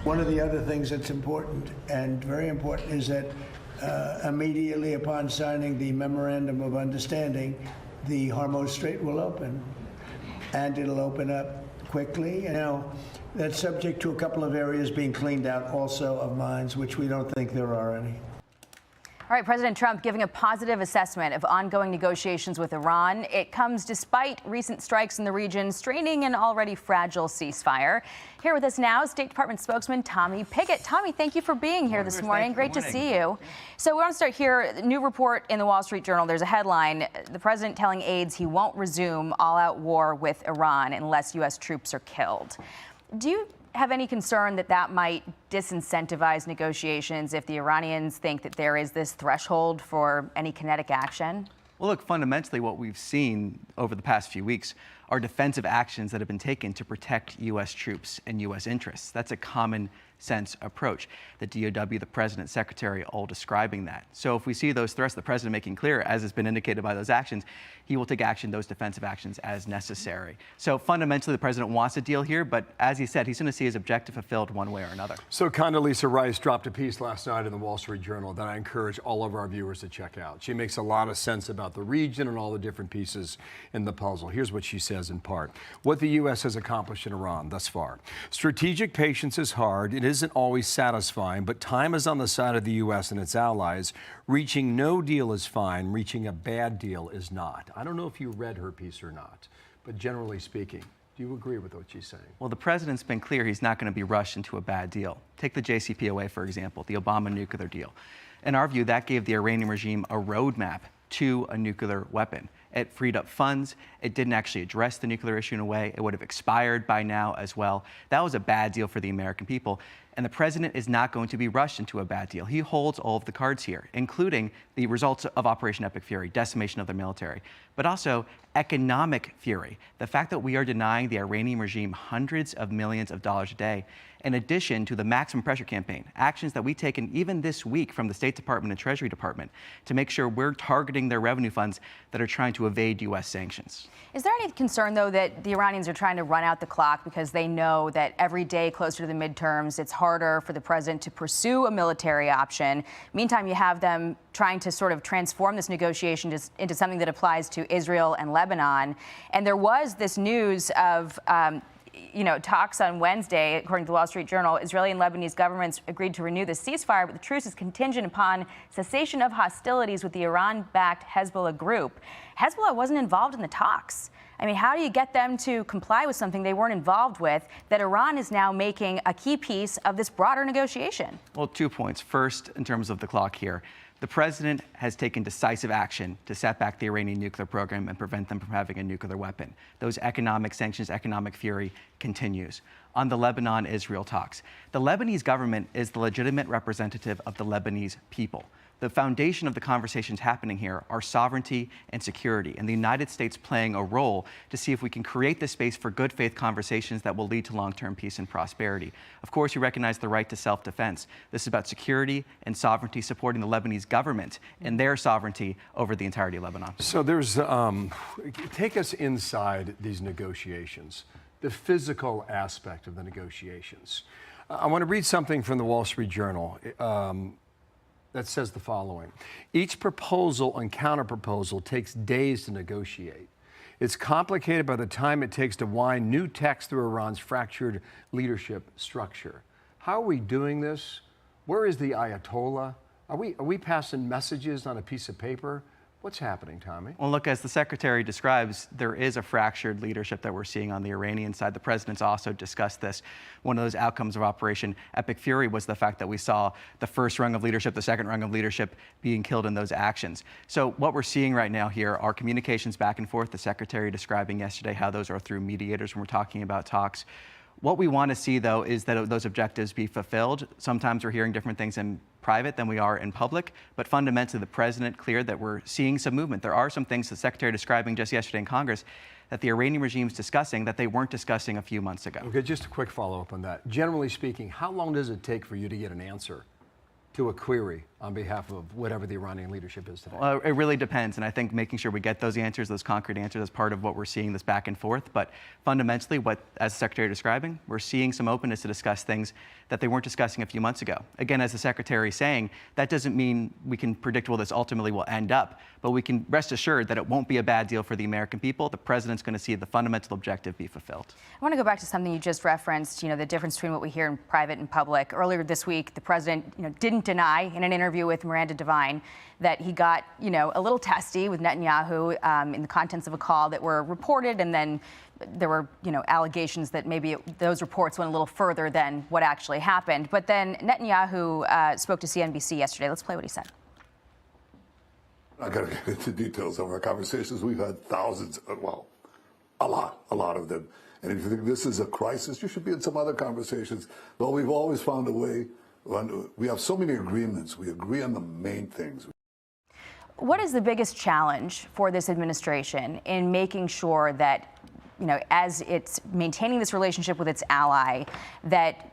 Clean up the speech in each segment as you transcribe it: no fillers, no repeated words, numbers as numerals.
One of the other things that's important and very important is that immediately upon signing the Memorandum of Understanding, the Hormuz Strait will open, and it'll open up quickly. Now, that's subject to a couple of areas being cleaned out also of mines, which we don't think there are any. All right, President Trump giving a positive assessment of ongoing negotiations with Iran. It comes despite recent strikes in the region straining an already fragile ceasefire. Here with us now, State Department spokesman Tommy Pigott. Tommy, thank you for being here this morning. Great to see you. So we want to start here. New report in the Wall Street Journal. There's a headline, the president telling aides he won't resume all-out war with Iran unless U.S. troops are killed. Do you have any concern that that might disincentivize negotiations if the Iranians think that there is this threshold for any kinetic action? Well, look, fundamentally, what we've seen over the past few weeks are defensive actions that have been taken to protect U.S. troops and U.S. interests. That's a common sense approach. The DOW, the president, secretary, all describing that. So if we see those threats, the president making clear, as has been indicated by those actions, he will take action, those defensive actions, as necessary. So fundamentally, the president wants a deal here, but as he said, he's going to see his objective fulfilled one way or another. So Condoleezza Rice dropped a piece last night in the Wall Street Journal that I encourage all of our viewers to check out. She makes a lot of sense about the region and all the different pieces in the puzzle. Here's what she says in part. What the U.S. has accomplished in Iran thus far. Strategic patience is hard. It isn't always satisfying, but time is on the side of the U.S. and its allies. Reaching no deal is fine. Reaching a bad deal is not. I don't know if you read her piece or not, but generally speaking, do you agree with what she's saying? Well, the president's been clear he's not going to be rushed into a bad deal. Take the JCPOA, for example, the Obama nuclear deal. In our view, that gave the Iranian regime a roadmap to a nuclear weapon. It freed up funds. It didn't actually address the nuclear issue in a way. It would have expired by now as well. That was a bad deal for the American people. And the president is not going to be rushed into a bad deal. He holds all of the cards here, including the results of Operation Epic Fury, decimation of the military, but also economic fury. The fact that we are denying the Iranian regime hundreds of millions of dollars a day, in addition to the maximum pressure campaign, actions that we've taken even this week from the State Department and Treasury Department to make sure we're targeting their revenue funds that are trying to evade U.S. sanctions. Is there any concern, though, that the Iranians are trying to run out the clock because they know that every day closer to the midterms, it's harder for the president to pursue a military option? Meantime, you have them trying to sort of transform this negotiation into something that applies to Israel and Lebanon. And there was this news of talks on Wednesday, according to the Wall Street Journal. Israeli and Lebanese governments agreed to renew the ceasefire, but the truce is contingent upon cessation of hostilities with the Iran-backed Hezbollah group. Hezbollah wasn't involved in the talks. I mean, how do you get them to comply with something they weren't involved with that Iran is now making a key piece of this broader negotiation? Well, 2 points. First, in terms of the clock here, the president has taken decisive action to set back the Iranian nuclear program and prevent them from having a nuclear weapon. Those economic sanctions, economic fury continues. On the Lebanon-Israel talks, the Lebanese government is the legitimate representative of the Lebanese people. The foundation of the conversations happening here are sovereignty and security, and the United States playing a role to see if we can create the space for good faith conversations that will lead to long-term peace and prosperity. Of course, we recognize the right to self-defense. This is about security and sovereignty, supporting the Lebanese government and their sovereignty over the entirety of Lebanon. So there's, take us inside these negotiations, the physical aspect of the negotiations. I want to read something from the Wall Street Journal. That says the following. Each proposal and counterproposal takes days to negotiate. It's complicated by the time it takes to wind new text through Iran's fractured leadership structure. How are we doing this? Where is the Ayatollah? Are we passing messages on a piece of paper? What's happening, Tommy? Well, look, as the secretary describes, there is a fractured leadership that we're seeing on the Iranian side. The president's also discussed this. One of those outcomes of Operation Epic Fury was the fact that we saw the first rung of leadership, the second rung of leadership being killed in those actions. So what we're seeing right now here are communications back and forth. The secretary describing yesterday how those are through mediators when we're talking about talks. What we want to see, though, is that those objectives be fulfilled. Sometimes we're hearing different things in private than we are in public, but fundamentally the president cleared that we're seeing some movement. There are some things the secretary describing just yesterday in Congress that the Iranian regime is discussing that they weren't discussing a few months ago. Okay, just a quick follow-up on that. Generally speaking, how long does it take for you to get an answer to a query on behalf of whatever the Iranian leadership is today? Well, it really depends, and I think making sure we get those answers, those concrete answers, is part of what we're seeing this back and forth. But fundamentally, what, as the Secretary describing, we're seeing some openness to discuss things that they weren't discussing a few months ago. Again, as the Secretary is saying, that doesn't mean we can predict where this ultimately will end up, but we can rest assured that it won't be a bad deal for the American people. The President's going to see the fundamental objective be fulfilled. I want to go back to something you just referenced, the difference between what we hear in private and public. Earlier this week, the President, didn't deny in an interview with Miranda Devine that he got, a little testy with Netanyahu in the contents of a call that were reported, and then there were, allegations that maybe those reports went a little further than what actually happened. But then Netanyahu spoke to CNBC yesterday. Let's play what he said. I got to get into details of our conversations. We've had thousands, well, a lot of them. And if you think this is a crisis, you should be in some other conversations. But we've always found a way. We have so many agreements. We agree on the main things. What is the biggest challenge for this administration in making sure that, as it's maintaining this relationship with its ally, that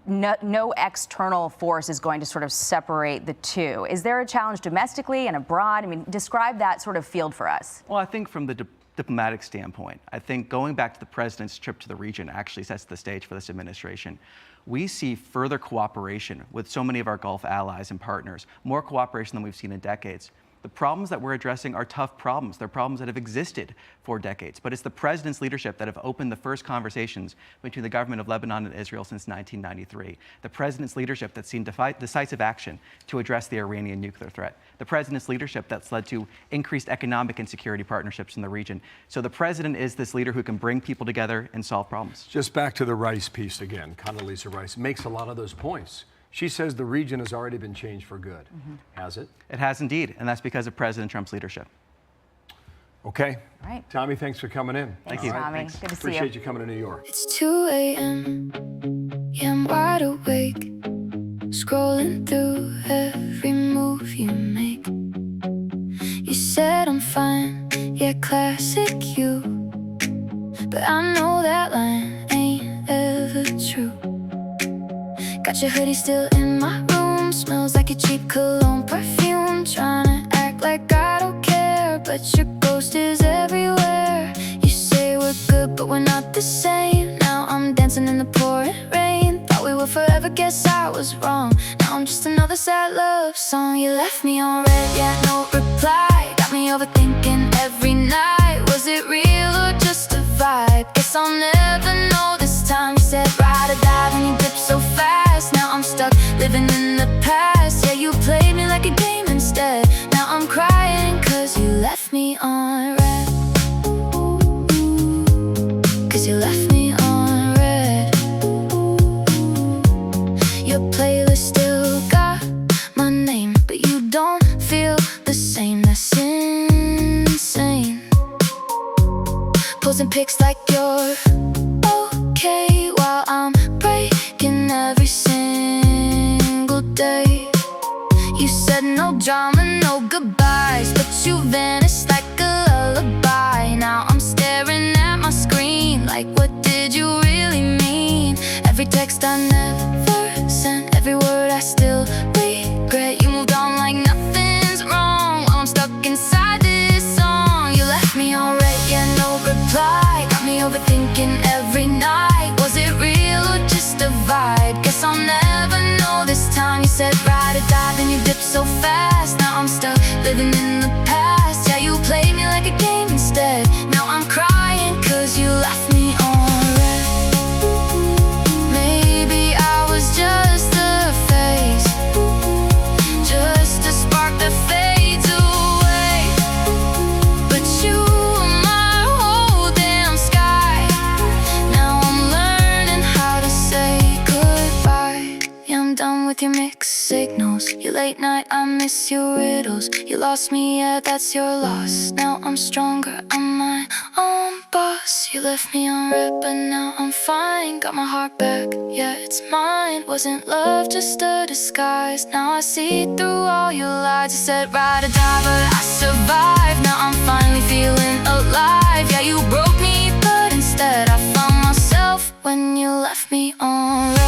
no external force is going to sort of separate the two? Is there a challenge domestically and abroad? I mean, describe that sort of field for us. Well, I think from the diplomatic standpoint, I think going back to the President's trip to the region actually sets the stage for this administration. We see further cooperation with so many of our Gulf allies and partners, more cooperation than we've seen in decades. The problems that we're addressing are tough problems. They're problems that have existed for decades. But it's the President's leadership that have opened the first conversations between the government of Lebanon and Israel since 1993. The President's leadership that's seen decisive action to address the Iranian nuclear threat. The President's leadership that's led to increased economic and security partnerships in the region. So the President is this leader who can bring people together and solve problems. Just back to the Rice piece again. Condoleezza Rice makes a lot of those points. She says the region has already been changed for good. Has it? It has indeed, and that's because of President Trump's leadership. Okay. All right. Tommy, thanks for coming in. Thanks, Thank you. Tommy. Thanks. Good to see you. Appreciate you coming to New York. It's 2 a.m. Yeah, I'm wide awake, scrolling through every move you make. You said I'm fine, yeah, classic you, but I know that line ain't ever true. Got your hoodie still in my room, smells like a cheap cologne perfume. Tryna act like I don't care, but your ghost is everywhere. You say we're good, but we're not the same. Now I'm dancing in the pouring rain. Thought we were forever, guess I was wrong. Now I'm just another sad love song. You left me on red, yeah, no reply. Got me overthinking every night. Was it real or just a vibe? Guess I'll never know this time. You said ride or die, and you dipped so fast. Now I'm stuck living in the past. Yeah, you played me like a game instead. Now I'm crying cause you left me on red. Cause you left me on red. Your playlist still got my name, but you don't feel the same. That's insane. Posting pics like you're okay while I'm breaking every single day. You said no drama, no goodbyes, but you vanished like a lullaby. Now I'm staring at my screen like, what did you really mean? Every text I never sent, every word I still regret. You moved on like nothing's wrong while I'm stuck inside this song. You left me on red, yeah, no reply. Got me overthinking every night. Was it real or just a vibe? Guess I'll never know this time. You said ride or die, then you dipped so fast. Now I'm stuck living in the past. Yeah, you played me like a game instead. Now I'm crying cause you left me on red. Maybe I was just a phase, just a spark that fades away. But you were my whole damn sky. Now I'm learning how to say goodbye. Yeah, I'm done with your mixed signals, your late night, I miss your riddles. You lost me, yeah, that's your loss. Now I'm stronger, I'm my own boss. You left me on red, but now I'm fine. Got my heart back, yeah, it's mine. Wasn't love just a disguise? Now I see through all your lies. You said ride or die, but I survived. Now I'm finally feeling alive. Yeah, you broke me, but instead I found myself when you left me on red.